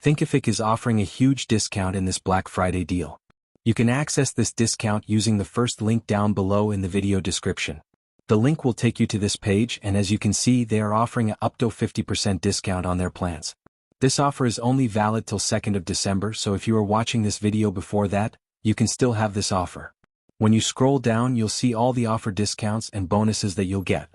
Thinkific is offering a huge discount in this Black Friday deal. You can access this discount using the first link down below in the video description. The link will take you to this page, and as you can see, they are offering an up to 50% discount on their plans. This offer is only valid till 2nd of December, so if you are watching this video before that, you can still have this offer. When you scroll down, you'll see all the offer discounts and bonuses that you'll get.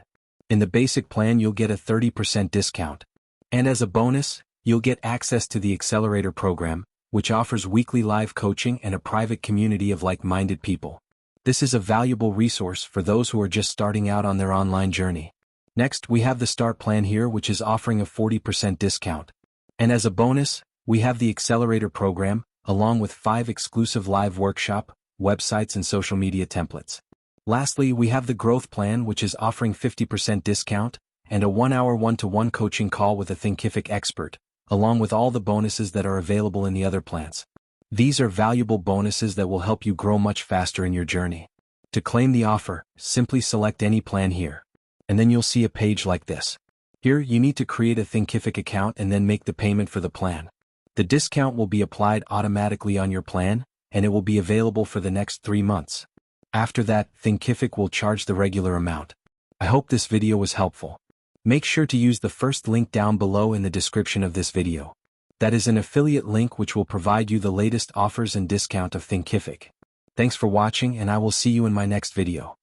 In the basic plan, you'll get a 30% discount. And as a bonus, you'll get access to the Accelerator program, which offers weekly live coaching and a private community of like-minded people. This is a valuable resource for those who are just starting out on their online journey. Next, we have the Start plan here, which is offering a 40% discount. And as a bonus, we have the Accelerator program, along with 5 exclusive live workshop, websites and social media templates. Lastly, we have the Growth plan, which is offering 50% discount, and a 1-hour one-to-one coaching call with a Thinkific expert, along with all the bonuses that are available in the other plans. These are valuable bonuses that will help you grow much faster in your journey. To claim the offer, simply select any plan here. And then you'll see a page like this. Here, you need to create a Thinkific account and then make the payment for the plan. The discount will be applied automatically on your plan, and it will be available for the next 3 months. After that, Thinkific will charge the regular amount. I hope this video was helpful. Make sure to use the first link down below in the description of this video. That is an affiliate link which will provide you the latest offers and discount of Thinkific. Thanks for watching, and I will see you in my next video.